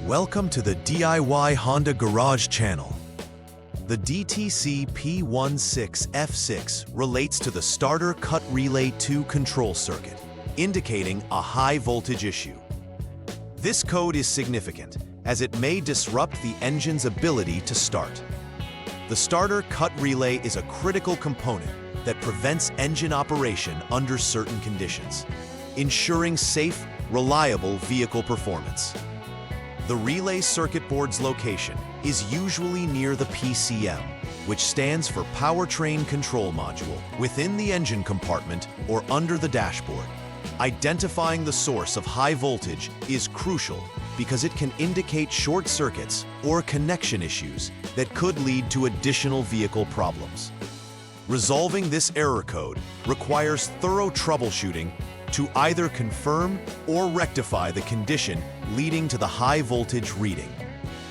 Welcome to the DIY Honda Garage channel. The DTC P16F6 relates to the starter cut relay 2 control circuit, indicating a high voltage issue. This code is significant as it may disrupt the engine's ability to start. The starter cut relay is a critical component that prevents engine operation under certain conditions, ensuring safe, reliable vehicle performance. The relay circuit board's location is usually near the PCM, which stands for Powertrain Control Module, within the engine compartment or under the dashboard. Identifying the source of high voltage is crucial because it can indicate short circuits or connection issues that could lead to additional vehicle problems. Resolving this error code requires thorough troubleshooting to either confirm or rectify the condition leading to the high voltage reading.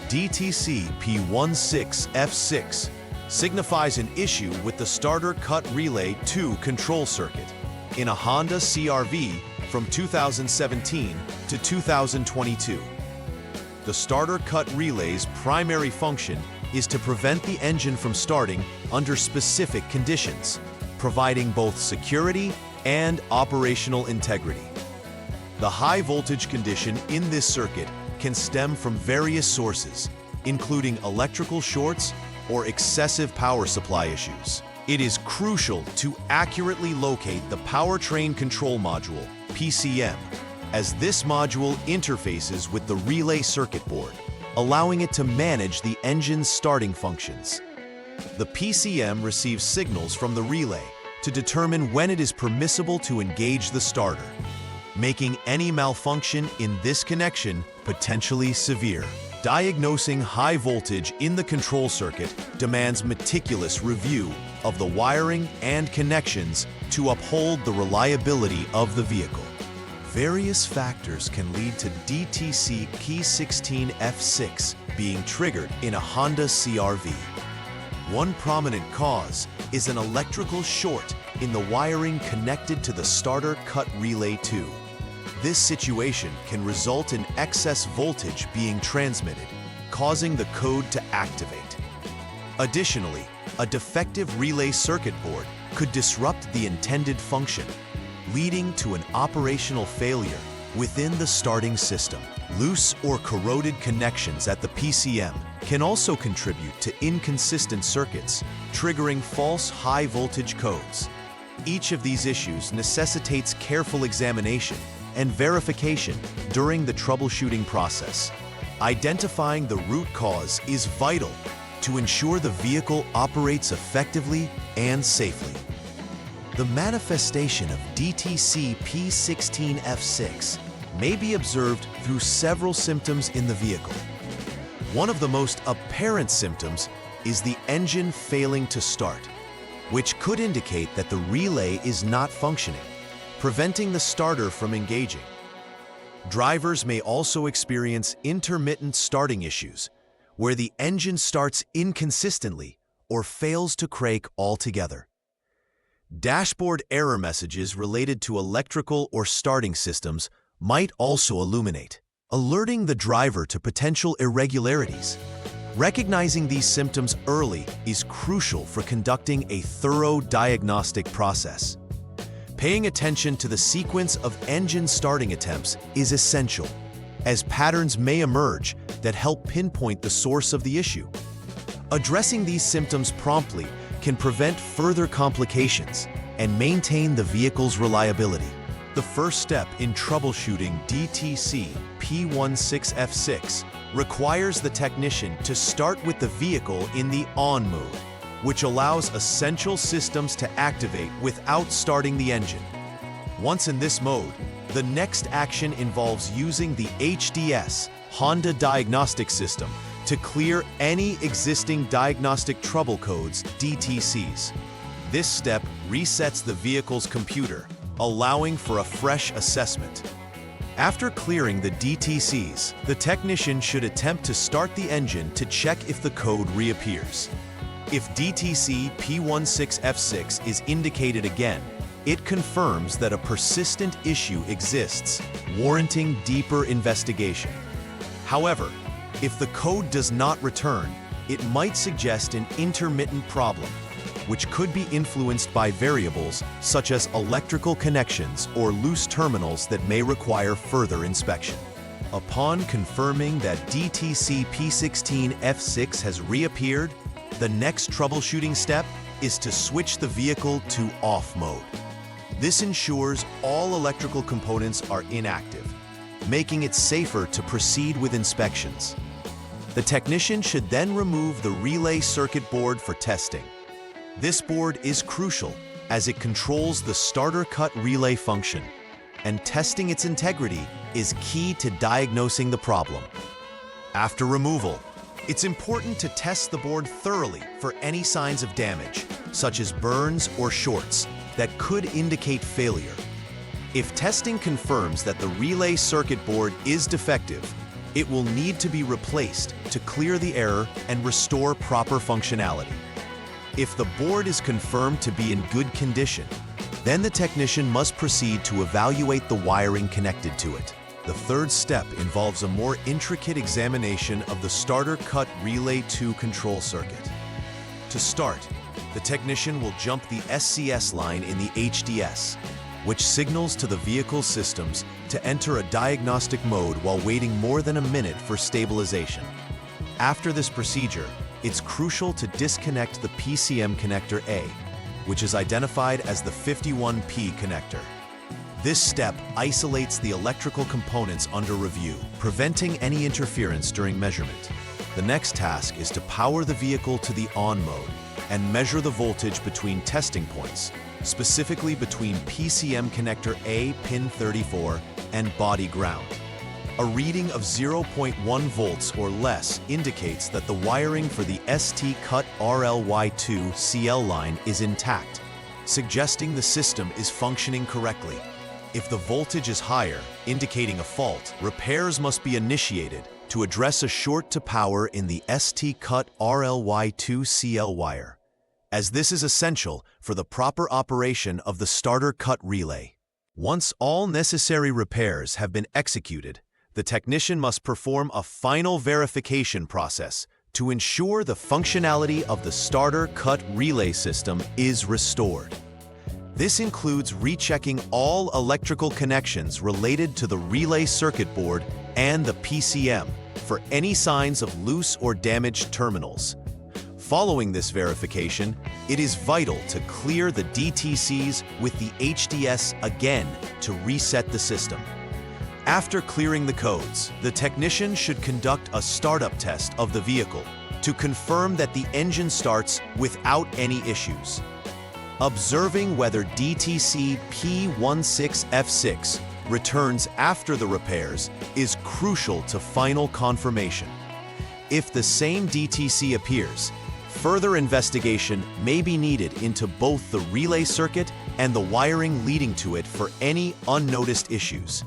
DTC P16F6 signifies an issue with the starter cut relay 2 control circuit in a Honda CRV from 2017 to 2022. The starter cut relay's primary function is to prevent the engine from starting under specific conditions, providing both security and operational integrity. The high voltage condition in this circuit can stem from various sources, including electrical shorts or excessive power supply issues. It is crucial to accurately locate the Powertrain Control Module, PCM, as this module interfaces with the relay circuit board, allowing it to manage the engine's starting functions. The PCM receives signals from the relay to determine when it is permissible to engage the starter, making any malfunction in this connection potentially severe. Diagnosing high voltage in the control circuit demands meticulous review of the wiring and connections to uphold the reliability of the vehicle. Various factors can lead to DTC P16F6 being triggered in a Honda CRV. One prominent cause is an electrical short in the wiring connected to the starter cut relay 2. This situation can result in excess voltage being transmitted, causing the code to activate. Additionally, a defective relay circuit board could disrupt the intended function, leading to an operational failure within the starting system. Loose or corroded connections at the PCM can also contribute to inconsistent circuits, triggering false high-voltage codes. Each of these issues necessitates careful examination and verification during the troubleshooting process. Identifying the root cause is vital to ensure the vehicle operates effectively and safely. The manifestation of DTC P16F6 may be observed through several symptoms in the vehicle. One of the most apparent symptoms is the engine failing to start, which could indicate that the relay is not functioning, preventing the starter from engaging. Drivers may also experience intermittent starting issues, where the engine starts inconsistently or fails to crank altogether. Dashboard error messages related to electrical or starting systems might also illuminate, alerting the driver to potential irregularities. Recognizing these symptoms early is crucial for conducting a thorough diagnostic process. Paying attention to the sequence of engine starting attempts is essential, as patterns may emerge that help pinpoint the source of the issue. Addressing these symptoms promptly can prevent further complications and maintain the vehicle's reliability. The first step in troubleshooting DTC P16F6 requires the technician to start with the vehicle in the on mode, which allows essential systems to activate without starting the engine. Once in this mode, the next action involves using the HDS Honda Diagnostics system to clear any existing diagnostic trouble codes, DTCs. This step resets the vehicle's computer, allowing for a fresh assessment. After clearing the DTCs, the technician should attempt to start the engine to check if the code reappears. If DTC P16F6 is indicated again, it confirms that a persistent issue exists, warranting deeper investigation. However, if the code does not return, it might suggest an intermittent problem, which could be influenced by variables such as electrical connections or loose terminals that may require further inspection. Upon confirming that DTC P16F6 has reappeared, the next troubleshooting step is to switch the vehicle to off mode. This ensures all electrical components are inactive, making it safer to proceed with inspections. The technician should then remove the relay circuit board for testing. This board is crucial as it controls the starter cut relay function, and testing its integrity is key to diagnosing the problem. After removal, it's important to test the board thoroughly for any signs of damage, such as burns or shorts, that could indicate failure. If testing confirms that the relay circuit board is defective, it will need to be replaced to clear the error and restore proper functionality. If the board is confirmed to be in good condition, then the technician must proceed to evaluate the wiring connected to it. The third step involves a more intricate examination of the starter cut relay 2 control circuit. To start, the technician will jump the SCS line in the HDS, which signals to the vehicle systems to enter a diagnostic mode while waiting more than a minute for stabilization. After this procedure, it's crucial to disconnect the PCM connector A, which is identified as the 51P connector. This step isolates the electrical components under review, preventing any interference during measurement. The next task is to power the vehicle to the on mode and measure the voltage between testing points, specifically between PCM connector A pin 34 and body ground. A reading of 0.1 volts or less indicates that the wiring for the ST-cut RLY2 CL line is intact, suggesting the system is functioning correctly. If the voltage is higher, indicating a fault, repairs must be initiated to address a short to power in the ST-cut RLY2 CL wire, as this is essential for the proper operation of the starter cut relay. Once all necessary repairs have been executed, the technician must perform a final verification process to ensure the functionality of the starter cut relay system is restored. This includes rechecking all electrical connections related to the relay circuit board and the PCM for any signs of loose or damaged terminals. Following this verification, it is vital to clear the DTCs with the HDS again to reset the system. After clearing the codes, the technician should conduct a startup test of the vehicle to confirm that the engine starts without any issues. Observing whether DTC P16F6 returns after the repairs is crucial to final confirmation. If the same DTC appears, further investigation may be needed into both the relay circuit and the wiring leading to it for any unnoticed issues.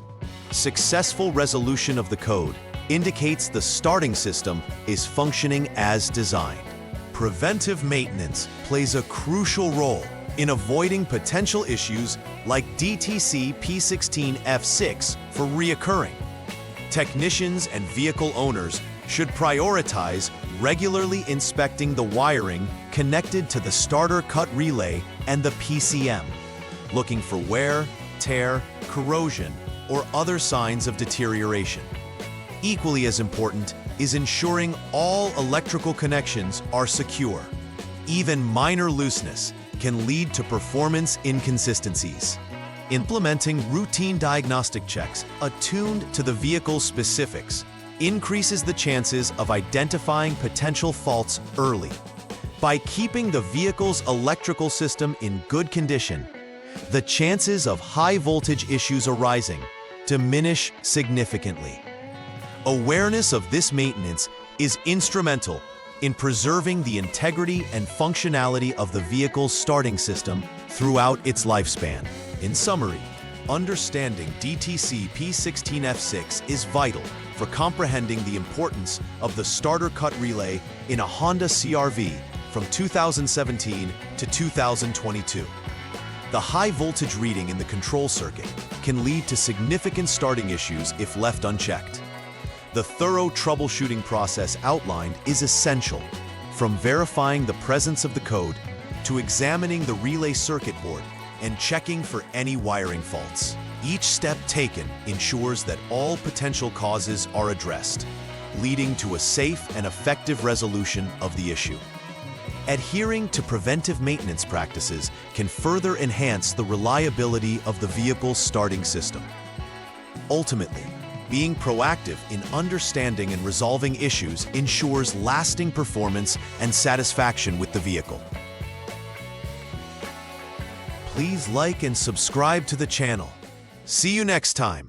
Successful resolution of the code indicates the starting system is functioning as designed. Preventive maintenance plays a crucial role in avoiding potential issues like DTC P16F6 for reoccurring. Technicians and vehicle owners should prioritize regularly inspecting the wiring connected to the starter cut relay and the PCM, looking for wear, tear, corrosion, or other signs of deterioration. Equally as important is ensuring all electrical connections are secure. Even minor looseness can lead to performance inconsistencies. Implementing routine diagnostic checks attuned to the vehicle's specifics increases the chances of identifying potential faults early. By keeping the vehicle's electrical system in good condition, the chances of high voltage issues arising diminish significantly. Awareness of this maintenance is instrumental in preserving the integrity and functionality of the vehicle's starting system throughout its lifespan. In summary, understanding DTC P16F6 is vital for comprehending the importance of the starter cut relay in a Honda CRV from 2017 to 2022. The high voltage reading in the control circuit can lead to significant starting issues if left unchecked. The thorough troubleshooting process outlined is essential, from verifying the presence of the code to examining the relay circuit board and checking for any wiring faults. Each step taken ensures that all potential causes are addressed, leading to a safe and effective resolution of the issue. Adhering to preventive maintenance practices can further enhance the reliability of the vehicle's starting system. Ultimately, being proactive in understanding and resolving issues ensures lasting performance and satisfaction with the vehicle. Please like and subscribe to the channel. See you next time.